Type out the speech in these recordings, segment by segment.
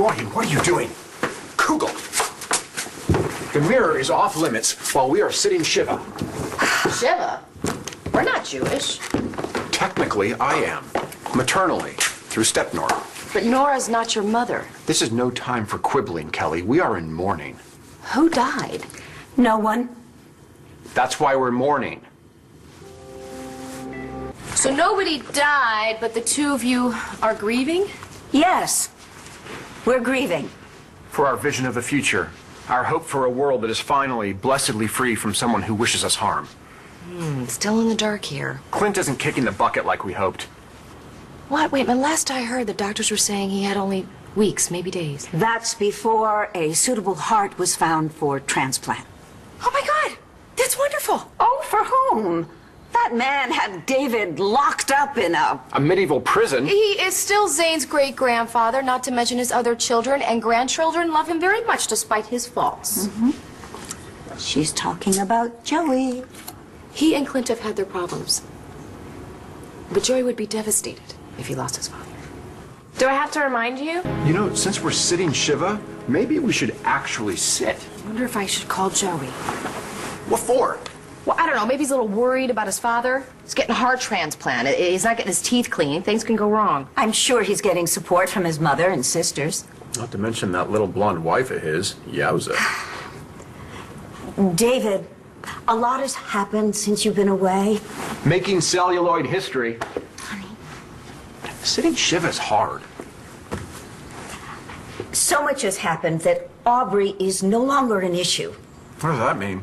Dorian, what are you doing? Kugel! The mirror is off limits while we are sitting Shiva. Shiva? We're not Jewish. Technically, I am. Maternally, through step Nora. But Nora's not your mother. This is no time for quibbling, Kelly. We are in mourning. Who died? No one. That's why we're mourning. So nobody died, but the two of you are grieving? Yes. We're grieving. For our vision of the future. Our hope for a world that is finally, blessedly free from someone who wishes us harm. Still in the dark here. Clint isn't kicking the bucket like we hoped. What? Wait, but last I heard, the doctors were saying he had only weeks, maybe days. That's before a suitable heart was found for transplant. Oh my God! That's wonderful! Oh, for whom? That man had David locked up in a medieval prison? He is still Zane's great-grandfather, not to mention his other children and grandchildren love him very much despite his faults. She's talking about Joey. He and Clint have had their problems. But Joey would be devastated if he lost his father. Do I have to remind you? You know, since we're sitting Shiva, maybe we should actually sit. I wonder if I should call Joey. What for? Well, I don't know. Maybe he's a little worried about his father. He's getting a heart transplant. He's not getting his teeth cleaned. Things can go wrong. I'm sure he's getting support from his mother and sisters. Not to mention that little blonde wife of his. Yowza. David, a lot has happened since you've been away. Making celluloid history. Honey. Sitting Shiva's hard. So much has happened that Aubrey is no longer an issue. What does that mean?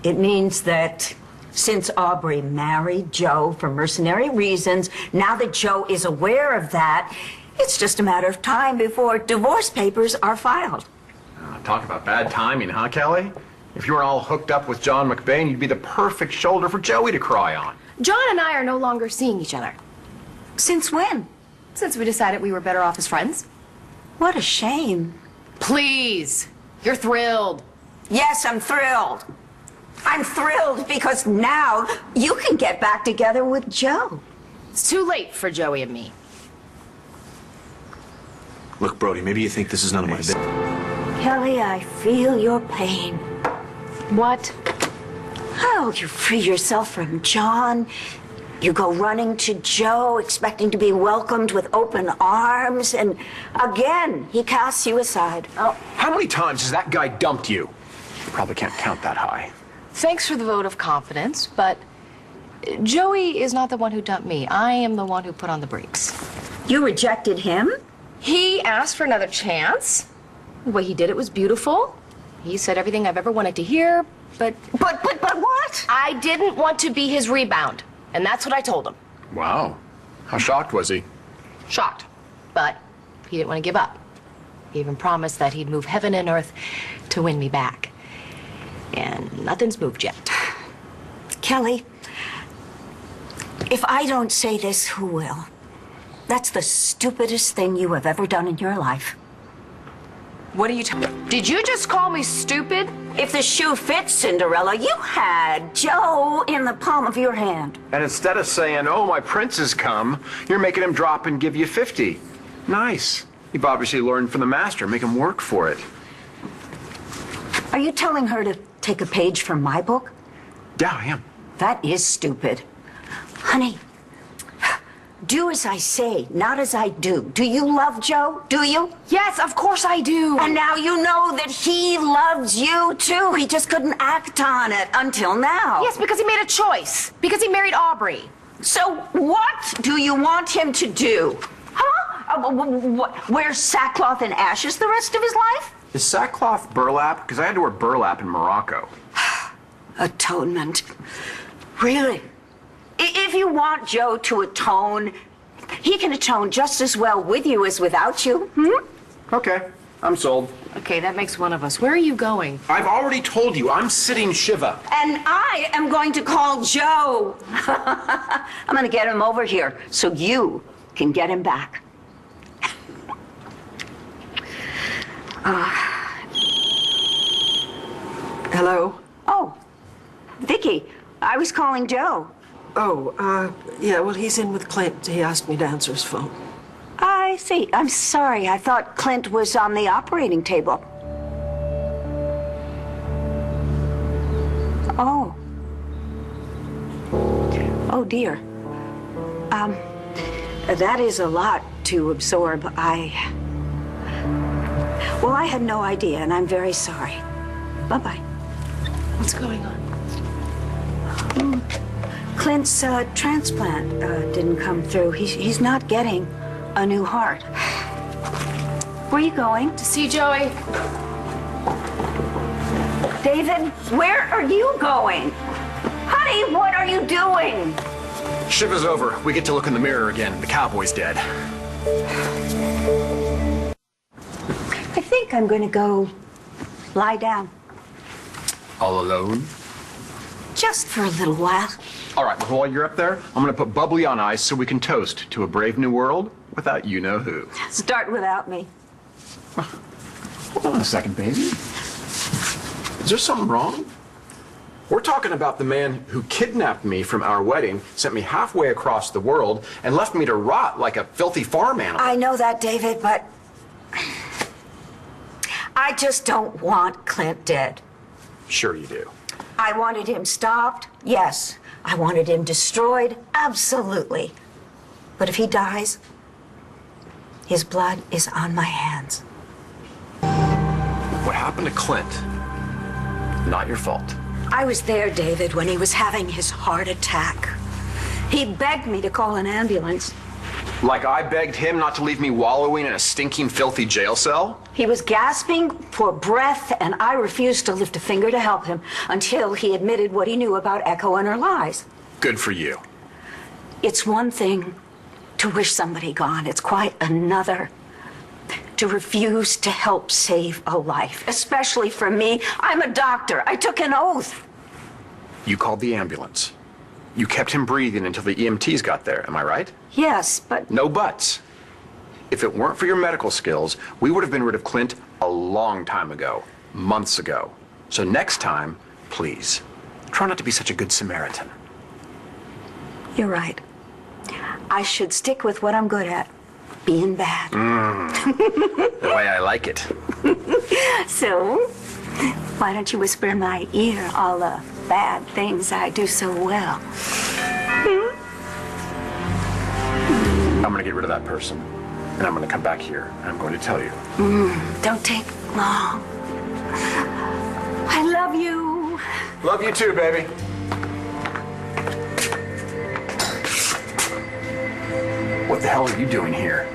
It means that since Aubrey married Joe for mercenary reasons, now that Joe is aware of that, it's just a matter of time before divorce papers are filed. Talk about bad timing, huh, Kelly? If you were all hooked up with John McBain, you'd be the perfect shoulder for Joey to cry on. John and I are no longer seeing each other. Since when? Since we decided we were better off as friends. What a shame. Please. You're thrilled. Yes, I'm thrilled. I'm thrilled because now you can get back together with Joe. It's too late for Joey and me. Look, Brody, maybe you think this is none of my business. Kelly, I feel your pain. What? Oh, you free yourself from John. You go running to Joe, expecting to be welcomed with open arms, and again, he casts you aside. Oh, How many times has that guy dumped you? Probably can't count that high. thanks for the vote of confidence, but Joey is not the one who dumped me. I am the one who put on the brakes. You rejected him? He asked for another chance. The way he did it was beautiful. He said everything I've ever wanted to hear, but But what? I didn't want to be his rebound. And that's what I told him. Wow. How shocked was he? Shocked. But he didn't want to give up. He even promised that he'd move heaven and earth to win me back. And nothing's moved yet. Kelly, if I don't say this, who will? That's the stupidest thing you have ever done in your life. What are you talking? Did you just call me stupid? If the shoe fits, Cinderella, you had Joe in the palm of your hand. And instead of saying, oh, my prince has come, you're making him drop and give you 50. Nice. You've obviously learned from the master. Make him work for it. Are you telling her to take a page from my book? Yeah, I am. That is stupid. Honey, do as I say, not as I do. Do you love Joe? Do you? Yes, of course I do. And now you know that he loves you too. He just couldn't act on it until now. Yes, because he made a choice. Because he married Aubrey. So what do you want him to do? Huh? Wear sackcloth and ashes the rest of his life? Is sackcloth burlap? Because I had to wear burlap in Morocco. Atonement. Really? If you want Joe to atone, he can atone just as well with you as without you. Okay, I'm sold. Okay, that makes one of us. Where are you going? I've already told you, I'm sitting Shiva. And I am going to call Joe. I'm going to get him over here so you can get him back. Hello? Oh, Vicky, I was calling Joe. Oh, yeah, well, he's in with Clint. He asked me to answer his phone. I I see. I'm sorry. I thought Clint was on the operating table. Oh. Oh, dear. That is a lot to absorb. Well, I had no idea, and I'm very sorry. Bye-bye. What's going on? Clint's transplant didn't come through. He's not getting a new heart. Where are you going? To see Joey. David, where are you going? Honey, what are you doing? Shiv is over. We get to look in the mirror again. The cowboy's dead. I think I'm going to go lie down. All alone? Just for a little while. All right, well, while you're up there, I'm gonna put bubbly on ice so we can toast to a brave new world without you-know-who. Start without me. Hold on a second, baby. Is there something wrong? We're talking about the man who kidnapped me from our wedding, sent me halfway across the world, and left me to rot like a filthy farm animal. I know that, David, but I just don't want Clint dead. Sure you do. I wanted him stopped, yes. I wanted him destroyed, absolutely. But if he dies, his blood is on my hands. What happened to Clint? Not your fault. I was there, David, when he was having his heart attack. He begged me to call an ambulance. Like I begged him not to leave me wallowing in a stinking, filthy jail cell? He was gasping for breath, and I refused to lift a finger to help him until he admitted what he knew about Echo and her lies. Good for you. It's one thing to wish somebody gone. It's quite another to refuse to help save a life, especially for me. I'm a doctor. I took an oath. You called the ambulance. You kept him breathing until the EMTs got there, am I right? Yes, but No buts. If it weren't for your medical skills, we would have been rid of Clint a long time ago, months ago. So next time, please, try not to be such a good Samaritan. you're right. I should stick with what I'm good at, being bad. The way I like it. So, why don't you whisper in my ear all the bad things I do so well? I'm gonna get rid of that person, and I'm gonna come back here, and I'm going to tell you. Don't take long. I love you. Love you too, baby. What the hell are you doing here?